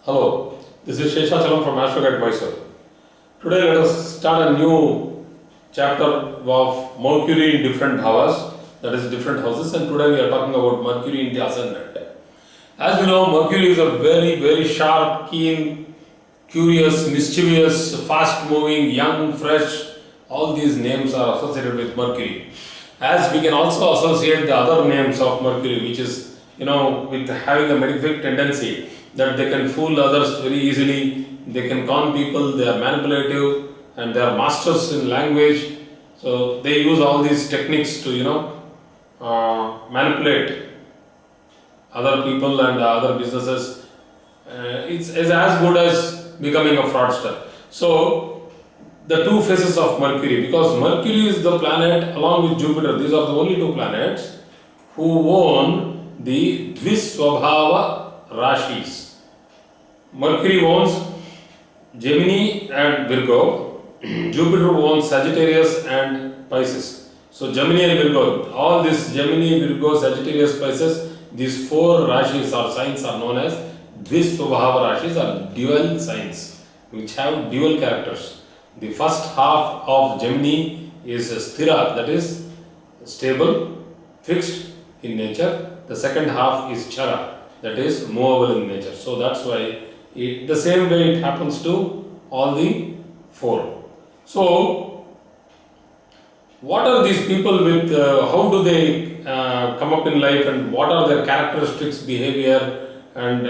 Hello, this is Sheshachalam from Astro Advisor. Today let us start a new chapter of Mercury in different bhavas, that is different houses, and today we are talking about Mercury in the Ascendant. As you know, Mercury is a very sharp, keen, curious, mischievous, fast moving, young, fresh. All these names are associated with Mercury. As we can also associate the other names of Mercury, which is, with having a malefic tendency that they can fool others very easily, they can con people, they are manipulative, and they are masters in language. So they use all these techniques to, manipulate other people and other businesses. It's as good as becoming a fraudster. So the two phases of Mercury, because Mercury is the planet along with Jupiter, these are the only two planets who own the Dvisvabhava Rashis. Mercury owns Gemini and Virgo, Jupiter owns Sagittarius and Pisces. So Gemini and Virgo, all this Gemini, Virgo, Sagittarius, Pisces, these four Rashis or signs are known as Dvisvabhava Rashis, or dual signs, which have dual characters. The first half of Gemini is Sthira, that is stable, fixed in nature. The second half is Chara, that is movable in nature. So that's why the same way it happens to all the four. So what are these people with, how do they come up in life, and what are their characteristics, behavior, and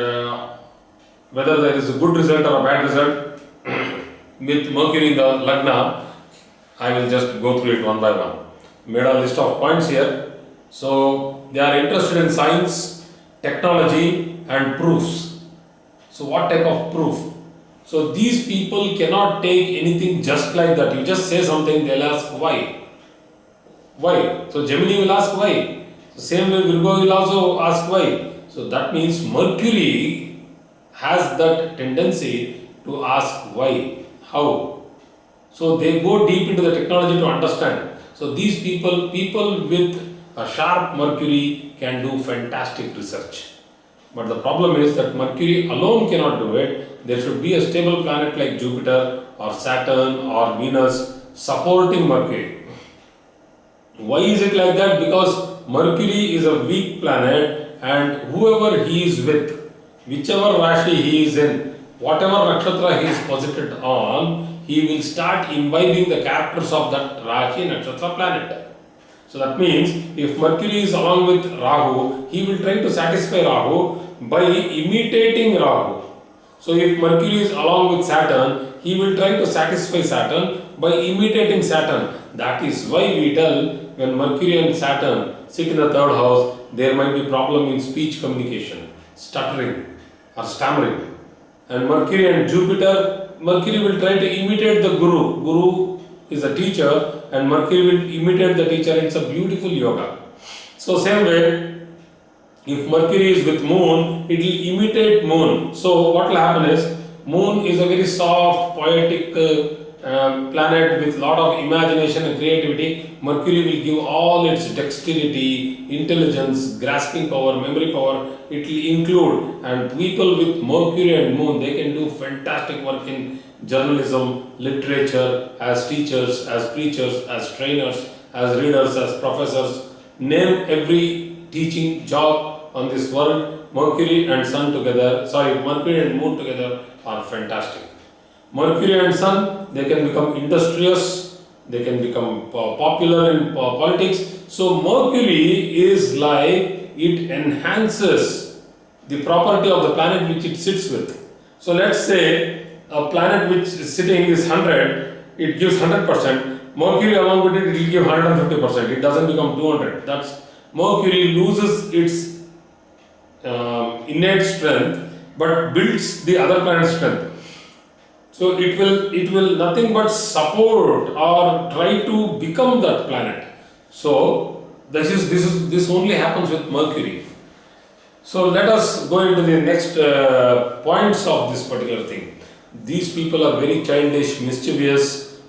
whether there is a good result or a bad result with Mercury in the Lagna. I will just go through it one by one. Made a list of points here. So they are interested in science, technology and proofs. So what type of proof? So these people cannot take anything just like that. You just say something, they'll ask why. Why? So Gemini will ask why. So same way Virgo will also ask why. So that means Mercury has that tendency to ask why, how. So they go deep into the technology to understand. So these people with a sharp Mercury can do fantastic research. But the problem is that Mercury alone cannot do it. There should be a stable planet like Jupiter or Saturn or Venus supporting Mercury. Why is it like that? Because Mercury is a weak planet, and whoever he is with, whichever Rashi he is in, whatever nakshatra he is posited on, he will start imbibing the characters of that Rashi nakshatra planet. So that means if Mercury is along with Rahu, he will try to satisfy Rahu by imitating Rahu. So if Mercury is along with Saturn, he will try to satisfy Saturn by imitating Saturn. That is why we tell when Mercury and Saturn sit in the third house, there might be problem in speech communication, stuttering or stammering. And Mercury and Jupiter, Mercury will try to imitate the Guru. Guru is a teacher and Mercury will imitate the teacher. It's a beautiful yoga. So same way, if Mercury is with Moon, it will imitate Moon. So what will happen is, Moon is a very soft, poetic planet with lot of imagination and creativity. Mercury will give all its dexterity, intelligence, grasping power, memory power. It will include, and people with Mercury and Moon, they can do fantastic work in journalism, literature, as teachers, as preachers, as trainers, as readers, as professors. Name every teaching job on this world, Mercury and Mercury and Moon together are fantastic. Mercury and Sun, they can become industrious, they can become popular in politics. So Mercury is like, it enhances the property of the planet which it sits with. So let's say a planet which is sitting is 100, it gives 100%. Mercury along with it will give 150%. It doesn't become 200. That's Mercury loses its innate strength but builds the other planet's strength. So it will nothing but support or try to become that planet. So this only happens with Mercury. So let us go into the next points of this particular thing. These people are very childish, mischievous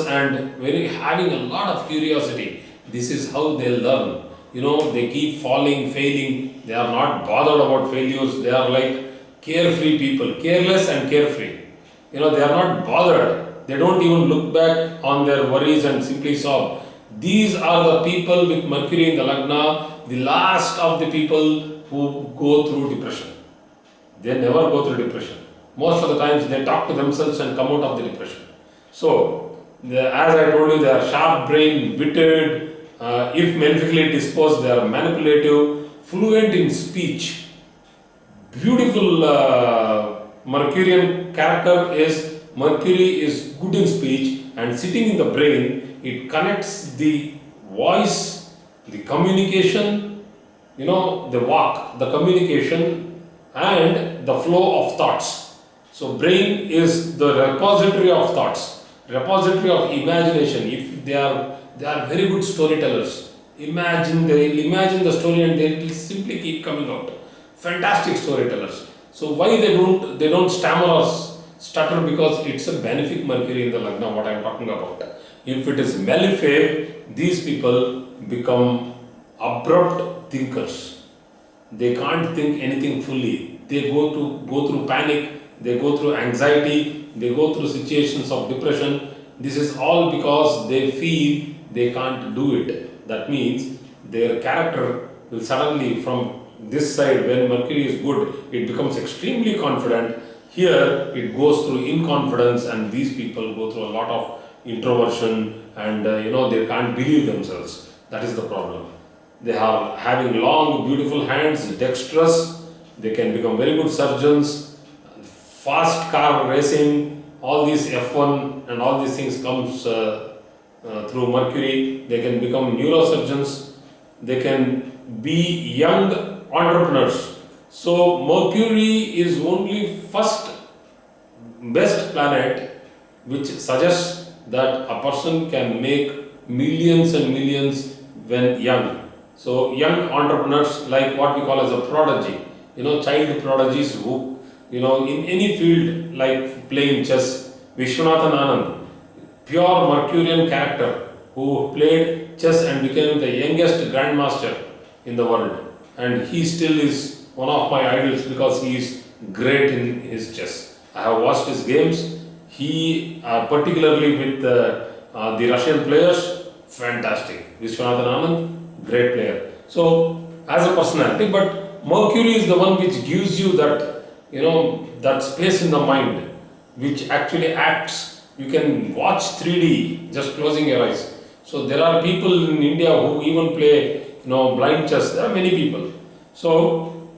and very having a lot of curiosity. This is how they learn. They keep falling, failing. They are not bothered about failures. They are like carefree people, careless and carefree. They are not bothered. They don't even look back on their worries and simply sob. These are the people with Mercury in the Lagna, the last of the people who go through depression. They never go through depression. Most of the times they talk to themselves and come out of the depression. So, as I told you, they are sharp brain, witted, if malefically disposed, they are manipulative, fluent in speech. Beautiful Mercurian character is Mercury is good in speech, and sitting in the brain, it connects the voice, the communication, the walk, the communication, and the flow of thoughts. So brain is the repository of thoughts, repository of imagination. If they are very good storytellers. They'll imagine the story and they will simply keep coming out. Fantastic storytellers. So why they don't stammer or stutter? Because it's a benefic Mercury in the Lagna, what I am talking about. If it is malefic, these people become abrupt thinkers. They can't think anything fully. They go through panic, they go through anxiety, they go through situations of depression. This is all because they feel they can't do it. That means their character will suddenly, from this side, when Mercury is good, it becomes extremely confident. Here it goes through inconfidence, and these people go through a lot of introversion, and they can't believe themselves. That is the problem. They are having long, beautiful hands, dexterous. They can become very good surgeons. Fast car racing, all these F1 and all these things comes through Mercury. They can become neurosurgeons. They can be young entrepreneurs. So Mercury is only first best planet which suggests that a person can make millions and millions when young. So young entrepreneurs, like what we call as a prodigy, child prodigies who, in any field like playing chess, Vishwanathan Anand, pure Mercurian character who played chess and became the youngest grandmaster in the world. And he still is one of my idols because he is great in his chess. I have watched his games. He, particularly with the Russian players, fantastic. Vishwanathan Anand, great player. So, as a personality, but Mercury is the one which gives you that, that space in the mind, which actually acts. You can watch 3D just closing your eyes. So, there are people in India who even play, blind chess. There are many people. So,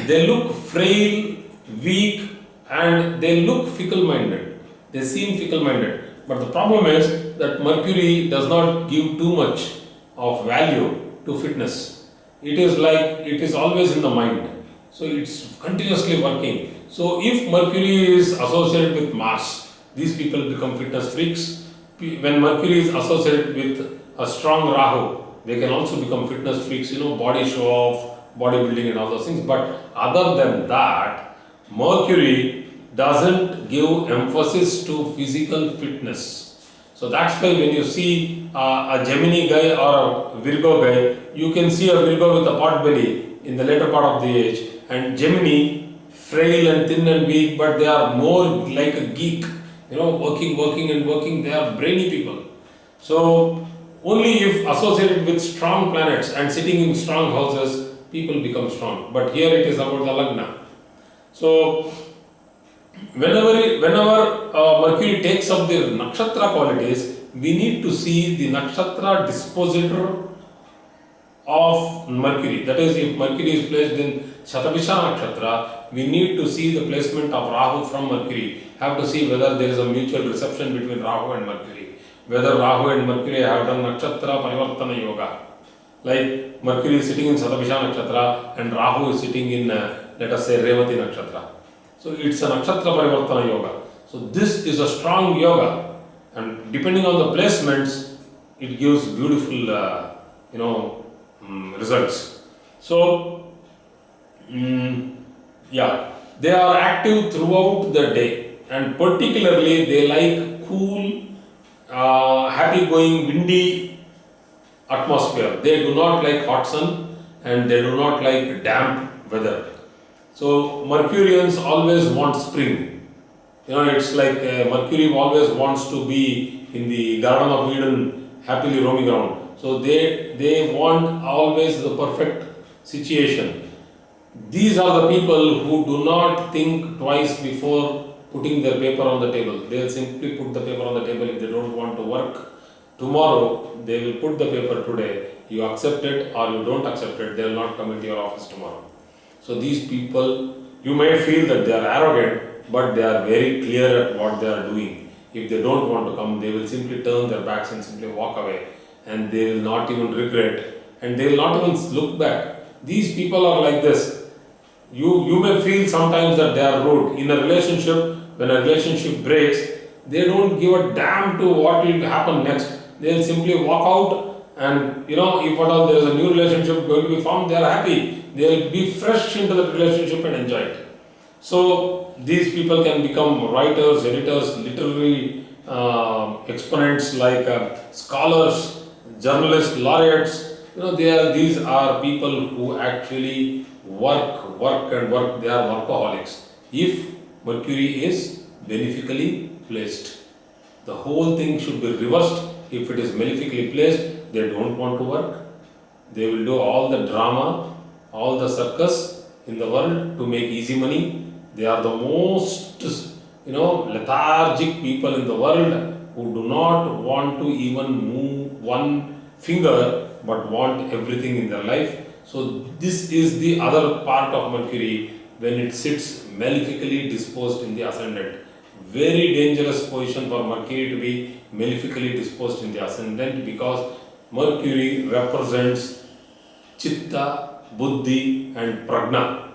they look frail, weak, and they look fickle-minded. They seem fickle-minded. But the problem is that Mercury does not give too much of value to fitness. It is always in the mind. So it's continuously working. So if Mercury is associated with Mars, these people become fitness freaks. When Mercury is associated with a strong Rahu, they can also become fitness freaks, body show off, bodybuilding and all those things. But other than that, Mercury doesn't give emphasis to physical fitness. So that's why when you see a Gemini guy or a Virgo guy, you can see a Virgo with a pot belly in the later part of the age, and Gemini, frail and thin and weak, but they are more like a geek, working, they are brainy people. So only if associated with strong planets and sitting in strong houses, people become strong. But here it is about the Lagna. So whenever Mercury takes up the nakshatra qualities, we need to see the nakshatra dispositor of Mercury. That is, if Mercury is placed in Shatabisha nakshatra, we need to see the placement of Rahu from Mercury. Have to see whether there is a mutual reception between Rahu and Mercury. Whether Rahu and Mercury have done nakshatra parivartana yoga. Like Mercury is sitting in Shatabisha nakshatra and Rahu is sitting in, let us say, Revati nakshatra. So it's a nakshatra parivartana yoga. So this is a strong yoga, and depending on the placements, it gives beautiful, results. So, they are active throughout the day, and particularly they like cool, happy-going, windy atmosphere. They do not like hot sun, and they do not like damp weather. So Mercurians always want spring. It's like Mercury always wants to be in the Garden of Eden, happily roaming around. So they want always the perfect situation. These are the people who do not think twice before putting their paper on the table. They'll simply put the paper on the table if they don't want to work. Tomorrow, they will put the paper today. You accept it or you don't accept it, they will not come into your office tomorrow. So these people, you may feel that they are arrogant, but they are very clear at what they are doing. If they don't want to come, they will simply turn their backs and simply walk away, and they will not even regret, and they will not even look back. These people are like this. You may feel sometimes that they are rude. In a relationship, when a relationship breaks, they don't give a damn to what will happen next. They will simply walk out, and if at all there is a new relationship going to be formed, they are happy. They will be fresh into the relationship and enjoy it. So these people can become writers, editors, literary exponents like scholars, journalists, laureates. These are people who actually work. They are workaholics. If Mercury is benefically placed, the whole thing should be reversed. If it is malefically placed, they don't want to work. They will do all the drama, all the circus in the world to make easy money. They are the most, lethargic people in the world who do not want to even move one finger but want everything in their life. So this is the other part of Mercury when it sits malefically disposed in the ascendant. Very dangerous position for Mercury to be malefically disposed in the ascendant, because Mercury represents Chitta, Buddhi and Prajna.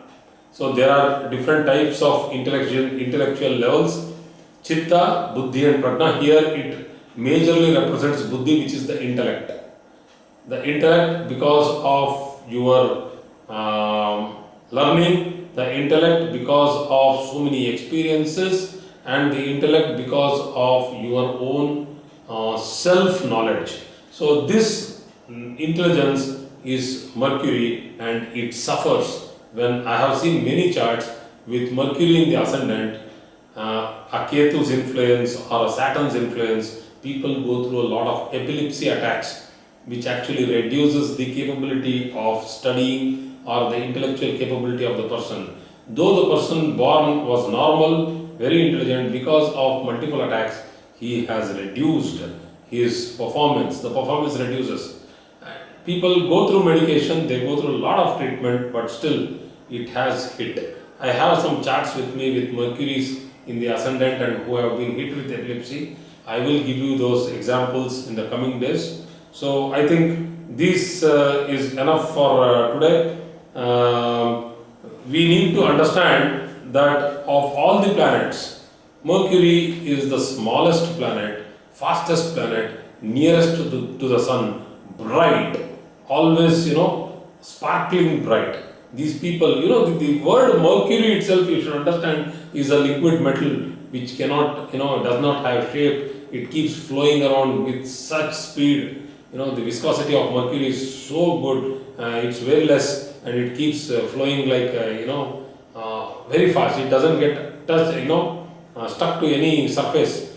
So there are different types of intellectual levels. Chitta, Buddhi and Prajna. Here it majorly represents Buddhi, which is the intellect. The intellect because of your learning, the intellect because of so many experiences, and the intellect because of your own self-knowledge. So this intelligence is Mercury, and it suffers when I have seen many charts with Mercury in the ascendant, a Ketu's influence or a Saturn's influence. People go through a lot of epilepsy attacks, which actually reduces the capability of studying or the intellectual capability of the person. Though the person born was normal, very intelligent, because of multiple attacks, he has reduced his performance. The performance reduces. People go through medication, they go through a lot of treatment, but still it has hit. I have some charts with me with Mercury's in the ascendant and who have been hit with epilepsy. I will give you those examples in the coming days. So I think this is enough for today. We need to understand that of all the planets, Mercury is the smallest planet, fastest planet, nearest to the sun, bright, always, sparkling bright. These people, the word Mercury itself, you should understand, is a liquid metal which cannot, does not have shape. It keeps flowing around with such speed. The viscosity of Mercury is so good, it's very less, and it keeps flowing like, very fast. It doesn't get touched, stuck to any surface.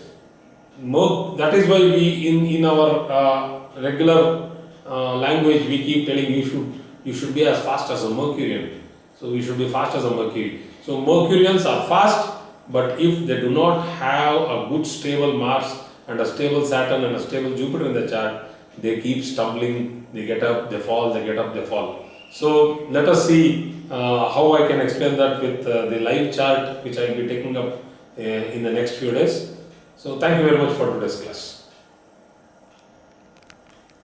That is why we, in our regular language, we keep telling you should be as fast as a Mercurian. So we should be fast as a Mercury. So Mercurians are fast, but if they do not have a good stable Mars and a stable Saturn and a stable Jupiter in the chart, they keep stumbling, they get up, they fall, they get up, they fall. So let us see how I can explain that with the live chart, which I will be taking up in the next few days. So thank you very much for today's class.